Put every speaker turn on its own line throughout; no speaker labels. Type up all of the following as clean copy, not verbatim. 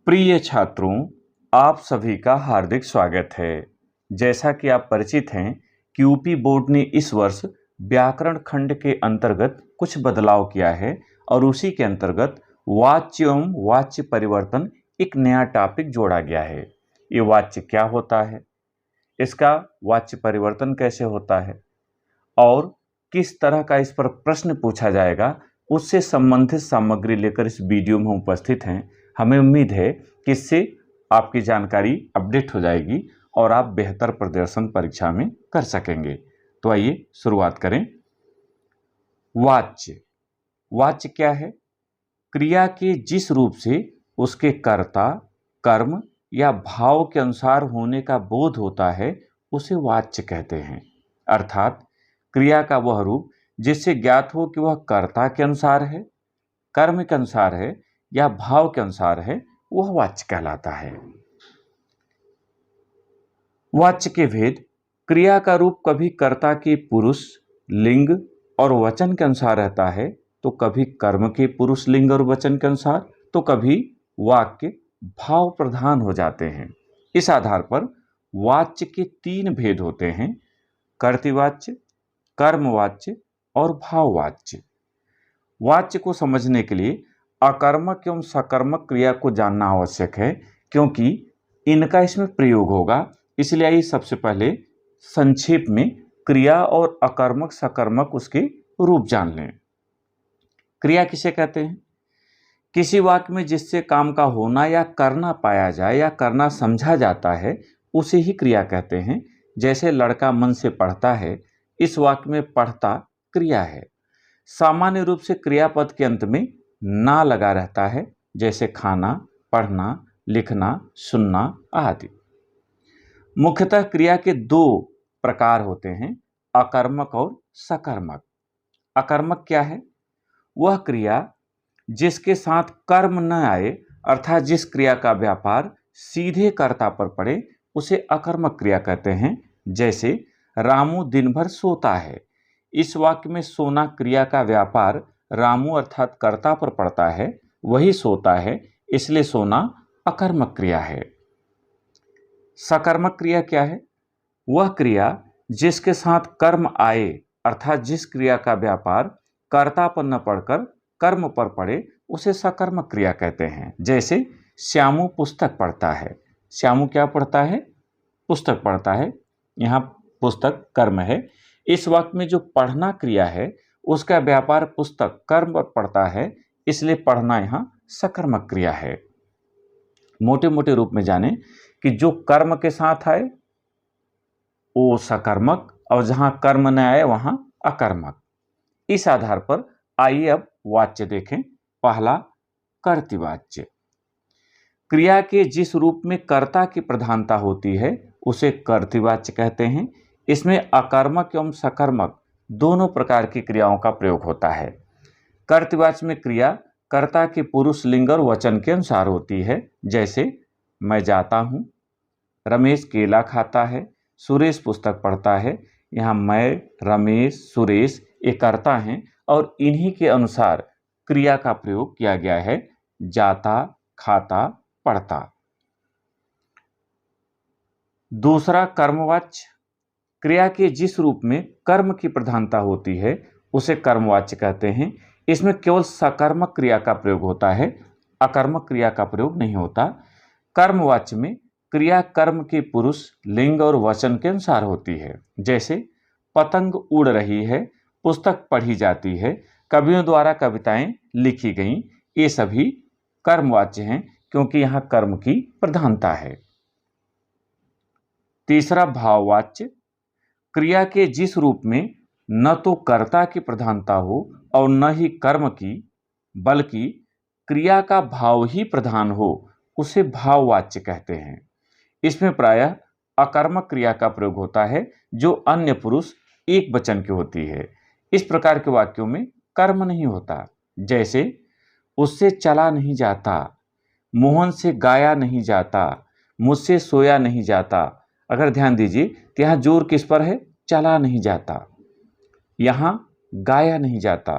प्रिय छात्रों, आप सभी का हार्दिक स्वागत है। जैसा कि आप परिचित हैं कि यूपी बोर्ड ने इस वर्ष व्याकरण खंड के अंतर्गत कुछ बदलाव किया है और उसी के अंतर्गत वाच्य एवं वाच्य परिवर्तन एक नया टॉपिक जोड़ा गया है। ये वाच्य क्या होता है, इसका वाच्य परिवर्तन कैसे होता है और किस तरह का इस पर प्रश्न पूछा जाएगा, उससे संबंधित सामग्री लेकर इस वीडियो में उपस्थित हैं। हमें उम्मीद है कि इससे आपकी जानकारी अपडेट हो जाएगी और आप बेहतर प्रदर्शन परीक्षा में कर सकेंगे। तो आइए शुरुआत करें। वाच्य। वाच्य क्या है? क्रिया के जिस रूप से उसके कर्ता, कर्म या भाव के अनुसार होने का बोध होता है उसे वाच्य कहते हैं। अर्थात क्रिया का वह रूप जिससे ज्ञात हो कि वह कर्ता के अनुसार है, कर्म के अनुसार है या भाव के अनुसार है, वह वाच्य कहलाता है। वाच्य के भेद। क्रिया का रूप कभी कर्ता के पुरुष, लिंग और वचन के अनुसार रहता है, तो कभी कर्म के पुरुष, लिंग और वचन के अनुसार, तो कभी वाक्य भाव प्रधान हो जाते हैं। इस आधार पर वाच्य के तीन भेद होते हैं: कर्तृवाच्य, कर्मवाच्य और भाववाच्य। वाच्य को समझने के लिए अकर्मक एवं सकर्मक क्रिया को जानना आवश्यक है, क्योंकि इनका इसमें प्रयोग होगा। इसलिए आइए सबसे पहले संक्षेप में क्रिया और अकर्मक सकर्मक उसके रूप जान लें। क्रिया किसे कहते हैं? किसी वाक्य में जिससे काम का होना या करना पाया जाए या करना समझा जाता है उसे ही क्रिया कहते हैं। जैसे लड़का मन से पढ़ता है, इस वाक्य में पढ़ता क्रिया है। सामान्य रूप से क्रियापद के अंत में ना लगा रहता है, जैसे खाना, पढ़ना, लिखना, सुनना आदि। मुख्यतः क्रिया के दो प्रकार होते हैं, अकर्मक और सकर्मक। अकर्मक क्या है? वह क्रिया जिसके साथ कर्म न आए, अर्थात जिस क्रिया का व्यापार सीधे कर्ता पर पड़े, उसे अकर्मक क्रिया कहते हैं। जैसे रामू दिन भर सोता है, इस वाक्य में सोना क्रिया का व्यापार रामू अर्थात कर्ता पर पड़ता है, वही सोता है, इसलिए सोना अकर्मक क्रिया है। सकर्मक क्रिया क्या है? वह क्रिया जिसके साथ कर्म आए, अर्थात जिस क्रिया का व्यापार कर्ता पर न पड़कर कर्म पर पड़े, उसे सकर्मक क्रिया कहते हैं। जैसे श्यामू पुस्तक पढ़ता है। श्यामू क्या पढ़ता है? पुस्तक पढ़ता है। यहाँ पुस्तक कर्म है। इस वाक्य में जो पढ़ना क्रिया है उसका व्यापार पुस्तक कर्म पर पड़ता है, इसलिए पढ़ना यहाँ सकर्मक क्रिया है। मोटे मोटे रूप में जाने कि जो कर्म के साथ आए वो सकर्मक और जहां कर्म न आए वहां अकर्मक। इस आधार पर आइए अब वाच्य देखें। पहला, कर्तृवाच्य। क्रिया के जिस रूप में कर्ता की प्रधानता होती है उसे कर्तृवाच्य कहते हैं। इसमें अकर्मक एवं सकर्मक दोनों प्रकार की क्रियाओं का प्रयोग होता है। कर्तृवाच्य में क्रिया कर्ता के पुरुष, लिंग और वचन के अनुसार होती है। जैसे मैं जाता हूं, रमेश केला खाता है, सुरेश पुस्तक पढ़ता है। यहाँ मैं, रमेश, सुरेश ये कर्ता हैं और इन्हीं के अनुसार क्रिया का प्रयोग किया गया है। जाता, खाता, पढ़ता। दूसरा, कर्मवाच्य। क्रिया के जिस रूप में कर्म की प्रधानता होती है उसे कर्मवाच्य कहते हैं। इसमें केवल सकर्मक क्रिया का प्रयोग होता है, अकर्मक क्रिया का प्रयोग नहीं होता। कर्मवाच्य में क्रिया कर्म के पुरुष, लिंग और वचन के अनुसार होती है। जैसे पतंग उड़ रही है, पुस्तक पढ़ी जाती है, कवियों द्वारा कविताएं लिखी गईं, ये सभी कर्मवाच्य हैं क्योंकि यहाँ कर्म की प्रधानता है। तीसरा, भाववाच्य। क्रिया के जिस रूप में न तो कर्ता की प्रधानता हो और न ही कर्म की, बल्कि क्रिया का भाव ही प्रधान हो, उसे भाववाच्य कहते हैं। इसमें प्रायः अकर्मक क्रिया का प्रयोग होता है जो अन्य पुरुष एक वचन की होती है। इस प्रकार के वाक्यों में कर्म नहीं होता। जैसे उससे चला नहीं जाता, मोहन से गाया नहीं जाता, मुझसे सोया नहीं जाता। अगर ध्यान दीजिए तो यहाँ जोर किस पर है? चला नहीं जाता, यहाँ गाया नहीं जाता,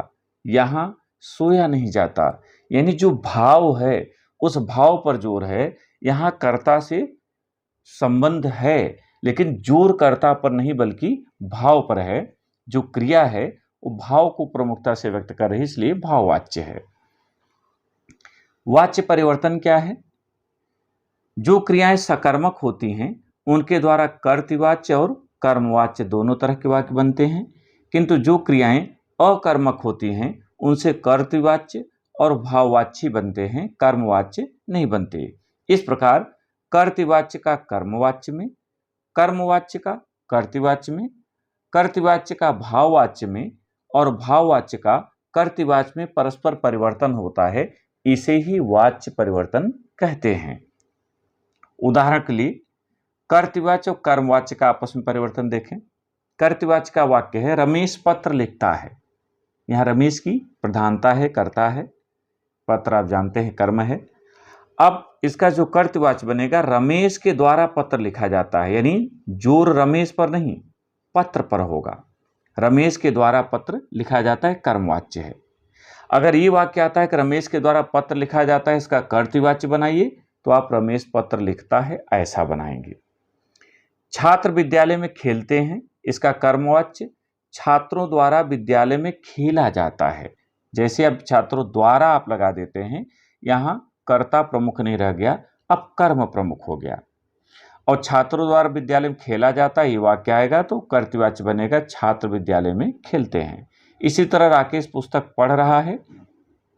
यहाँ सोया नहीं जाता। यानी जो भाव है उस भाव पर जोर है। यहाँ कर्ता से संबंध है, लेकिन जोर कर्ता पर नहीं बल्कि भाव पर है। जो क्रिया है वो भाव को प्रमुखता से व्यक्त कर रही है, इसलिए भाववाच्य है। वाच्य परिवर्तन क्या है? जो क्रियाएं सकर्मक होती हैं उनके द्वारा कर्तृवाच्य और कर्मवाच्य दोनों तरह के वाक्य बनते हैं, किंतु जो क्रियाएं अकर्मक होती हैं उनसे कर्तृवाच्य और भाववाच्य बनते हैं, कर्मवाच्य नहीं बनते। इस प्रकार कर्तृवाच्य का कर्मवाच्य में, कर्मवाच्य का कर्तृवाच्य में, कर्तृवाच्य का भाववाच्य में और भाववाच्य का कर्तृवाच्य में परस्पर परिवर्तन होता है। इसे ही वाच्य परिवर्तन कहते हैं। उदाहरण के लिए कर्तृवाच्य और कर्मवाच्य का आपस में परिवर्तन देखें। कर्तृवाच्य का वाक्य है रमेश पत्र लिखता है। यहाँ रमेश की प्रधानता है, कर्ता है, पत्र आप जानते हैं कर्म है। अब इसका जो कर्तृवाच्य बनेगा, रमेश के द्वारा पत्र लिखा जाता है, यानी जोर रमेश पर नहीं पत्र पर होगा। रमेश के द्वारा पत्र लिखा जाता है, कर्मवाच्य है। अगर ये वाक्य आता है कि रमेश के द्वारा पत्र लिखा जाता है, इसका कर्तृवाच्य बनाइए, तो आप रमेश पत्र लिखता है ऐसा बनाएंगे। छात्र विद्यालय में खेलते हैं, इसका कर्मवाच्य छात्रों द्वारा विद्यालय में खेला जाता है। जैसे अब छात्रों द्वारा आप लगा देते हैं, यहाँ कर्ता प्रमुख नहीं रह गया, अब कर्म प्रमुख हो गया। और छात्रों द्वारा विद्यालय में खेला जाता है, ये वाक्य आएगा तो कर्तृवाच्य बनेगा छात्र विद्यालय में खेलते हैं। इसी तरह राकेश पुस्तक पढ़ रहा है,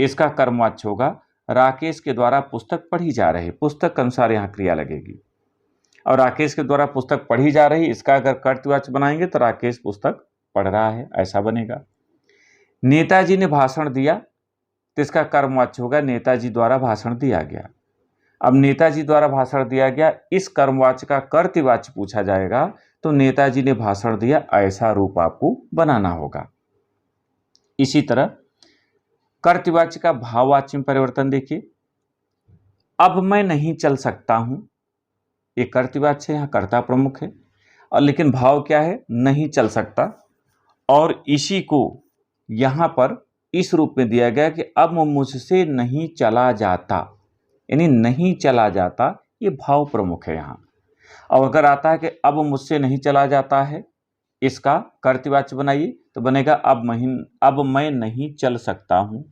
इसका कर्मवाच्य होगा राकेश के द्वारा पुस्तक पढ़ी जा रही। पुस्तक के अनुसार यहाँ क्रिया लगेगी। और राकेश के द्वारा पुस्तक पढ़ी जा रही, इसका अगर कर्तृवाच्य बनाएंगे तो राकेश पुस्तक पढ़ रहा है ऐसा बनेगा। नेताजी ने भाषण दिया, तो इसका कर्मवाच्य होगा नेताजी द्वारा भाषण दिया गया। अब नेताजी द्वारा भाषण दिया गया, इस कर्मवाच्य का कर्तृवाच्य पूछा जाएगा तो नेताजी ने भाषण दिया ऐसा रूप आपको बनाना होगा। इसी तरह कर्तृवाच्य का भाववाच्य में परिवर्तन देखिए। अब मैं नहीं चल सकता हूं, ये कर्तृवाच्य यहाँ कर्ता प्रमुख है, और लेकिन भाव क्या है? नहीं चल सकता। और इसी को यहाँ पर इस रूप में दिया गया कि अब मुझसे नहीं चला जाता, यानी नहीं चला जाता, ये भाव प्रमुख है यहाँ। और अगर आता है कि अब मुझसे नहीं चला जाता है, इसका कर्तृवाच्य बनाइए तो बनेगा अब मैं नहीं चल सकता हूँ।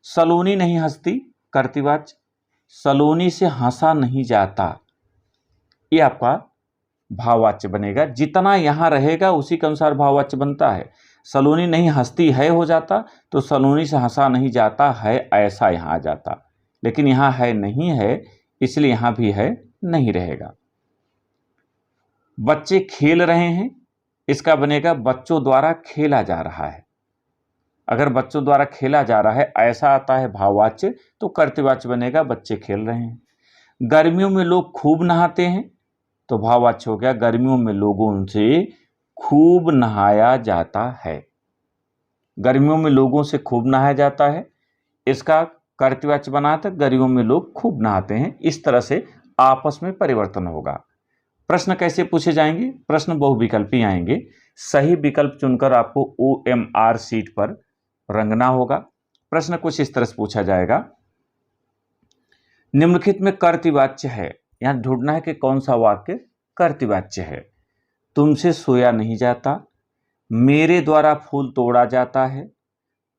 सलोनी नहीं हंसती, कर्तृवाच्य सलोनी से हंसा नहीं जाता, ये आपका भाववाच्य बनेगा। जितना यहाँ रहेगा उसी के अनुसार भाववाच्य बनता है। सलोनी नहीं हंसती है हो जाता तो सलोनी से हंसा नहीं जाता है ऐसा यहाँ आ जाता, लेकिन यहाँ है नहीं है, इसलिए यहाँ भी है नहीं रहेगा। बच्चे खेल रहे हैं, इसका बनेगा बच्चों द्वारा खेला जा रहा है। अगर बच्चों द्वारा खेला जा रहा है ऐसा आता है भाववाच्य, तो कर्तृवाच्य बनेगा बच्चे खेल रहे हैं। गर्मियों में लोग खूब नहाते हैं, तो भाववाच्य हो गया गर्मियों में लोगों से खूब नहाया जाता है। गर्मियों में लोगों से खूब नहाया जाता है, इसका कर्तृवाच्य बनाता गर्मियों में लोग खूब नहाते हैं। इस तरह से आपस में परिवर्तन होगा। प्रश्न कैसे पूछे जाएंगे? प्रश्न बहुविकल्पी आएंगे। सही विकल्प चुनकर आपको OMR शीट पर रंगना होगा। प्रश्न कुछ इस तरह से पूछा जाएगा, निम्नलिखित में कर्तृवाच्य है, यहां ढूंढना है कि कौन सा वाक्य कर्तृवाच्य है। तुमसे सोया नहीं जाता, मेरे द्वारा फूल तोड़ा जाता है,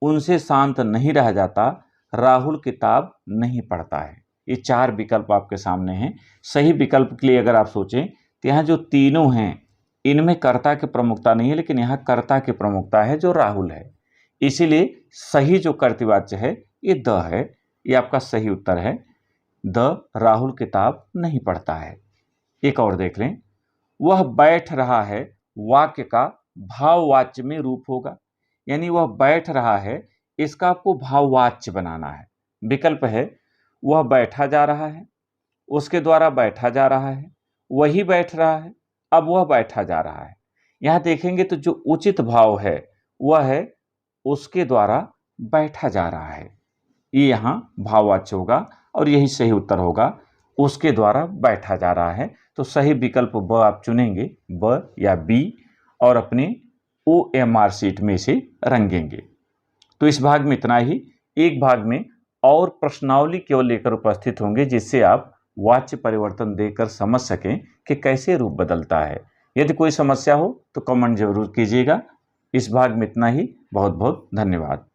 उनसे शांत नहीं रह जाता, राहुल किताब नहीं पढ़ता है। ये 4 विकल्प आपके सामने हैं। सही विकल्प के लिए अगर आप सोचें तो यहाँ जो तीनों हैं इनमें कर्ता की प्रमुखता नहीं है, लेकिन यहाँ कर्ता की प्रमुखता है जो राहुल है। इसीलिए सही जो कर्तृवाच्य है ये द है, ये आपका सही उत्तर है। द राहुल किताब नहीं पढ़ता है। एक और देख लें, वह बैठ रहा है, वाक्य का भाववाच्य में रूप होगा, यानी वह बैठ रहा है, इसका आपको भाववाच्य बनाना है। विकल्प है वह बैठा जा रहा है, उसके द्वारा बैठा जा रहा है, वही बैठ रहा है, अब वह बैठा जा रहा है। यहाँ देखेंगे तो जो उचित भाव है वह है उसके द्वारा बैठा जा रहा है, ये यहाँ भाववाच्य होगा और यही सही उत्तर होगा, उसके द्वारा बैठा जा रहा है। तो सही विकल्प ब आप चुनेंगे, ब या बी, और अपने OMR शीट में से रंगेंगे। तो इस भाग में इतना ही। एक भाग में और प्रश्नावली केवल लेकर उपस्थित होंगे, जिससे आप वाच्य परिवर्तन देकर समझ सकें कि कैसे रूप बदलता है। यदि कोई समस्या हो तो कमेंट जरूर कीजिएगा। इस भाग में इतना ही। बहुत बहुत धन्यवाद।